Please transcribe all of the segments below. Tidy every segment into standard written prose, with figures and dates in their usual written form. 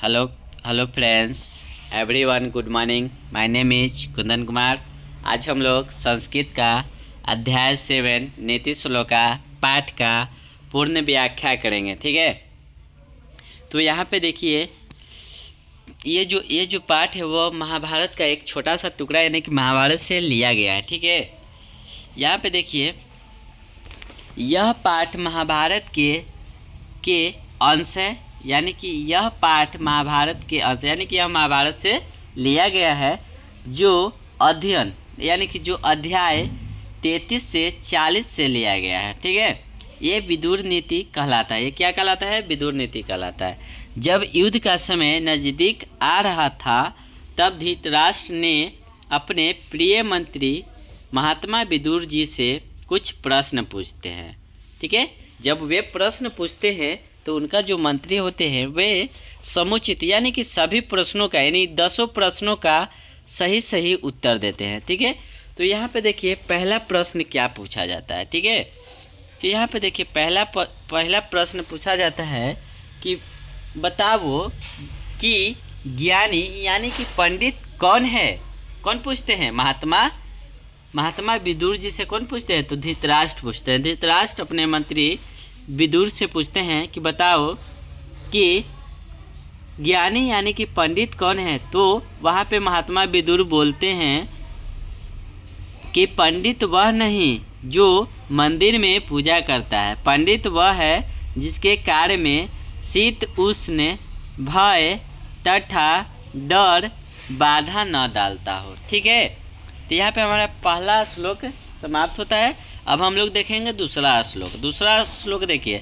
Hello hello friends, everyone good morning. My name is Kundan Kumar. आज हम लोग संस्कृत का अध्याय 7 नीति श्लोका पाठ का पूर्ण व्याख्या करेंगे। ठीक है, तो यहाँ पे देखिए ये जो पाठ है वो महाभारत का एक छोटा सा टुकड़ा यानी कि महाभारत से लिया गया है। ठीक है, यहाँ पे देखिए यह पाठ महाभारत के अंश है, यानी कि यह पाठ महाभारत के अंश यानी कि यह महाभारत से लिया गया है। जो अध्ययन यानी कि जो अध्याय 33 से 40 से लिया गया है। ठीक है, ये विदुर नीति कहलाता है। ये क्या कहलाता है? विदुर नीति कहलाता है। जब युद्ध का समय नज़दीक आ रहा था तब धृतराष्ट्र ने अपने प्रिय मंत्री महात्मा विदुर जी से कुछ प्रश्न पूछते हैं। ठीक है, जब वे प्रश्न पूछते हैं तो उनका जो मंत्री होते हैं वे समुचित यानी कि सभी प्रश्नों का यानी 10 प्रश्नों का सही उत्तर देते हैं। ठीक है, तो यहाँ पे देखिए पहला प्रश्न क्या पूछा जाता है। ठीक है, तो यहाँ पे देखिए पहला प्रश्न पूछा जाता है कि बताओ कि ज्ञानी यानी कि पंडित कौन है। कौन पूछते हैं? महात्मा विदुर जी से कौन पूछते हैं? तो धृतराष्ट्र पूछते हैं। धृतराष्ट्र अपने मंत्री विदुर से पूछते हैं कि बताओ कि ज्ञानी यानी कि पंडित कौन है। तो वहाँ पे महात्मा विदुर बोलते हैं कि पंडित वह नहीं जो मंदिर में पूजा करता है, पंडित वह है जिसके कार्य में शीत उष्ण भय तथा डर बाधा न डालता हो। ठीक है, तो यहाँ पे हमारा पहला श्लोक समाप्त होता है। अब हम लोग देखेंगे दूसरा श्लोक। दूसरा श्लोक देखिए,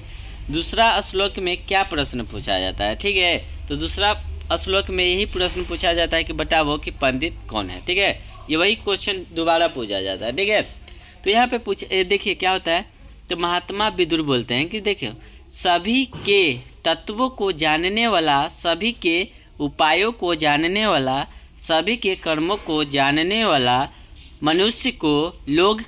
दूसरा श्लोक में क्या प्रश्न पूछा जाता है। ठीक है, तो दूसरा श्लोक में यही प्रश्न पूछा जाता है कि बताओ कि पंडित कौन है। ठीक है, ये वही क्वेश्चन दोबारा पूछा जाता है। ठीक है, तो यहाँ पे देखिए क्या होता है। तो महात्मा विदुर बोलते हैं कि देखिए सभी के तत्वों को जानने वाला, सभी के उपायों को जानने वाला, सभी के कर्मों को जानने वाला मनुष्य को लोग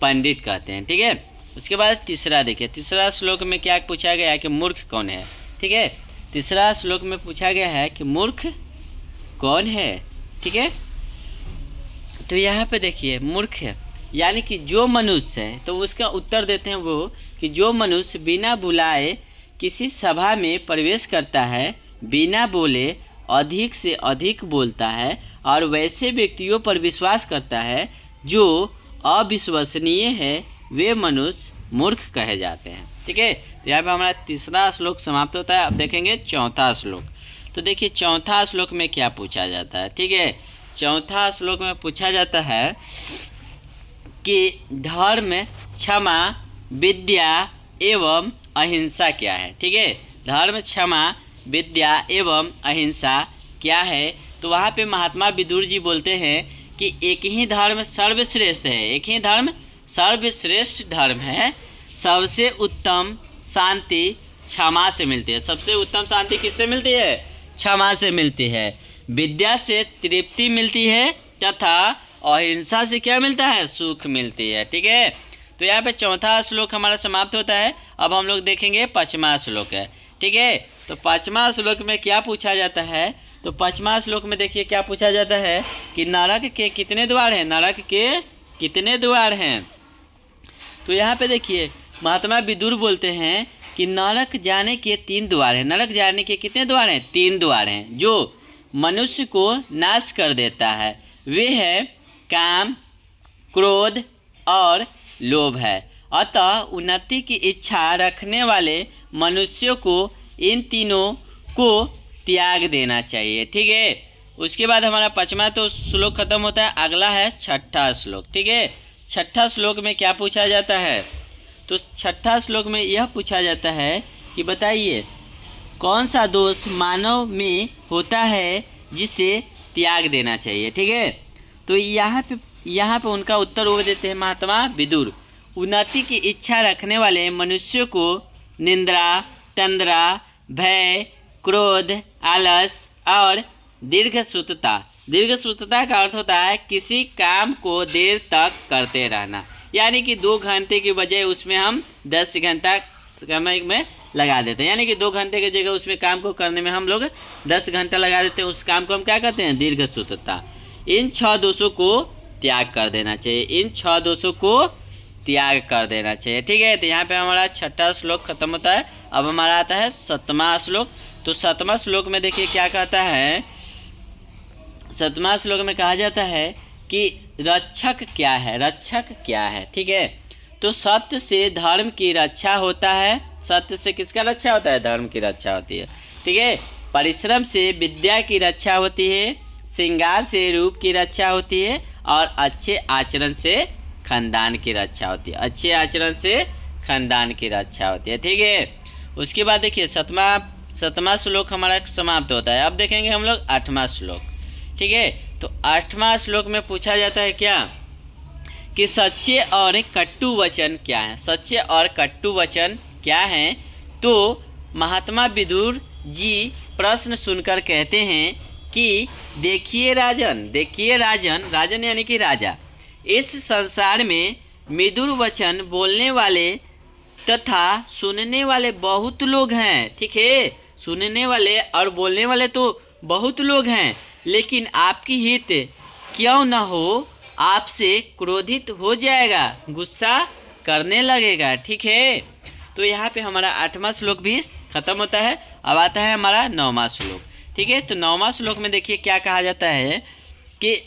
पंडित कहते हैं। ठीक है, उसके बाद तीसरा देखिए, तीसरा श्लोक में क्या पूछा गया है कि मूर्ख कौन है। ठीक है, तीसरा श्लोक में पूछा गया है कि मूर्ख कौन है। ठीक है, तो यहाँ पे देखिए मूर्ख यानी कि जो मनुष्य है, तो उसका उत्तर देते हैं वो कि जो मनुष्य बिना बुलाए किसी सभा में प्रवेश करता है, बिना बोले अधिक से अधिक बोलता है और वैसे व्यक्तियों पर विश्वास करता है जो अविश्वसनीय है, वे मनुष्य मूर्ख कहे जाते हैं। ठीक है, तो यहाँ पे हमारा तीसरा श्लोक समाप्त होता है। अब देखेंगे चौथा श्लोक। तो देखिए चौथा श्लोक में क्या पूछा जाता है। ठीक है, चौथा श्लोक में पूछा जाता है कि धर्म, क्षमा, विद्या एवं अहिंसा क्या है। ठीक है, धर्म, क्षमा, विद्या एवं अहिंसा क्या है। तो वहाँ पे महात्मा विदुर जी बोलते हैं कि एक ही धर्म सर्वश्रेष्ठ है, एक ही धर्म सर्वश्रेष्ठ धर्म है। सबसे उत्तम शांति क्षमा से मिलती है। सबसे उत्तम शांति किससे मिलती है? क्षमा से मिलती है। विद्या से तृप्ति मिलती है तथा अहिंसा से क्या मिलता है? सुख मिलती है। ठीक है, तो यहाँ पे चौथा श्लोक हमारा समाप्त होता है। अब हम लोग देखेंगे पाँचवा श्लोक है। ठीक है, तो पाँचवा श्लोक में क्या पूछा जाता है। तो पाँचवा श्लोक में देखिए क्या पूछा जाता है कि नरक के कितने द्वार हैं, नरक के कितने द्वार हैं। तो यहाँ पे देखिए महात्मा विदुर बोलते हैं कि नरक जाने के 3 द्वार हैं। नरक जाने के कितने द्वार हैं? 3 द्वार हैं जो मनुष्य को नाश कर देता है। वे है काम, क्रोध और लोभ है। अतः उन्नति की इच्छा रखने वाले मनुष्यों को इन तीनों को त्याग देना चाहिए। ठीक है, उसके बाद हमारा पाँचवा तो श्लोक खत्म होता है। अगला है छठा श्लोक। ठीक है, छठा श्लोक में क्या पूछा जाता है। तो छठा श्लोक में यह पूछा जाता है कि बताइए कौन सा दोष मानव में होता है जिसे त्याग देना चाहिए। ठीक है, तो यहाँ पे उनका उत्तर वो देते हैं महात्मा विदुर। उन्नति की इच्छा रखने वाले मनुष्यों को निंद्रा, तंद्रा, भय, क्रोध, आलस और दीर्घसूत्रता का अर्थ होता है किसी काम को देर तक करते रहना, यानी कि 2 घंटे की बजाय उसमें हम 10 घंटा समय में लगा देते हैं, यानी कि 2 घंटे की जगह उसमें काम को करने में हम लोग 10 घंटा लगा देते हैं। उस काम को हम क्या कहते हैं? दीर्घ सूत्रता। इन 6 दोषों को त्याग कर देना चाहिए, इन 6 दोषों को त्याग कर देना चाहिए। ठीक है, तो यहाँ पे हमारा 6वां श्लोक खत्म होता है। अब हमारा आता है 7वां श्लोक। तो 7वां श्लोक में देखिए क्या कहता है। 7वां श्लोक में कहा जाता है कि रक्षक क्या है, रक्षक क्या है। ठीक है, तो सत्य से धर्म की रक्षा होता है। सत्य से किसका रक्षा होता है? धर्म की रक्षा होती है। ठीक है, परिश्रम से विद्या की रक्षा होती है, श्रृंगार से रूप की रक्षा होती है, और अच्छे आचरण से खानदान की रक्षा होती है। अच्छे आचरण से खानदान की रक्षा होती है। ठीक है, उसके बाद देखिए 7वां श्लोक हमारा समाप्त होता है। अब देखेंगे हम लोग 8वां श्लोक। ठीक है, तो 8वां श्लोक में पूछा जाता है क्या कि सच्चे और कट्टू वचन क्या है। सच्चे और कट्टू वचन क्या हैं? तो महात्मा विदुर जी प्रश्न सुनकर कहते हैं कि देखिए राजन, देखिए राजन, राजन यानी कि राजा, इस संसार में मधुर वचन बोलने वाले तथा सुनने वाले बहुत लोग हैं। ठीक है, सुनने वाले और बोलने वाले तो बहुत लोग हैं, लेकिन आपकी हित क्यों न हो, आपसे क्रोधित हो जाएगा, गुस्सा करने लगेगा। ठीक है, तो यहाँ पे हमारा 8वां श्लोक भी खत्म होता है। अब आता है हमारा 9वां श्लोक। ठीक है, तो 9वां श्लोक में देखिए क्या कहा जाता है कि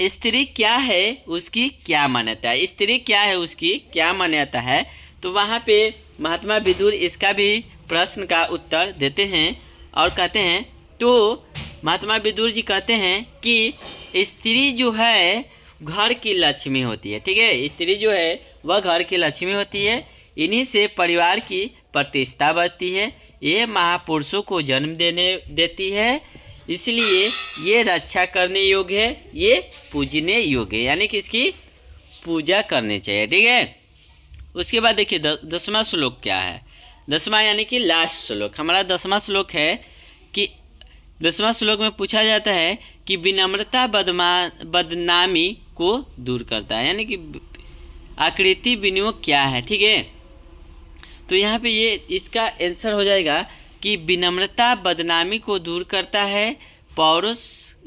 स्त्री क्या है उसकी क्या मान्यता है, स्त्री क्या है उसकी क्या मान्यता है। तो वहाँ पे महात्मा विदुर इसका भी प्रश्न का उत्तर देते हैं और कहते हैं, तो महात्मा विदुर जी कहते हैं कि स्त्री जो है घर की लक्ष्मी होती है। ठीक है, स्त्री जो है वह घर की लक्ष्मी होती है, इन्हीं से परिवार की प्रतिष्ठा बढ़ती है, ये महापुरुषों को जन्म देती है, इसलिए ये रक्षा करने योग्य है, ये पूजने योग्य है, यानी कि इसकी पूजा करनी चाहिए। ठीक है, उसके बाद देखिए 10वां श्लोक क्या है। 10वां यानी कि लास्ट श्लोक हमारा 10वां श्लोक है कि 10वां श्लोक में पूछा जाता है कि विनम्रता बदनामी को दूर करता है, यानी कि आकृति विनियोग क्या है। ठीक है, तो यहाँ पे ये इसका आंसर हो जाएगा कि विनम्रता बदनामी को दूर करता है, पौरुष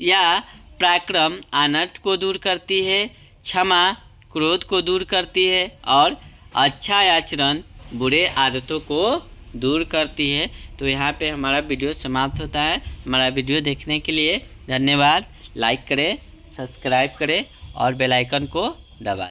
या पराक्रम अनर्थ को दूर करती है, क्षमा क्रोध को दूर करती है, और अच्छा आचरण बुरे आदतों को दूर करती है। तो यहाँ पे हमारा वीडियो समाप्त होता है। हमारा वीडियो देखने के लिए धन्यवाद। लाइक करें, सब्सक्राइब करें और बेल आइकन को दबाएं।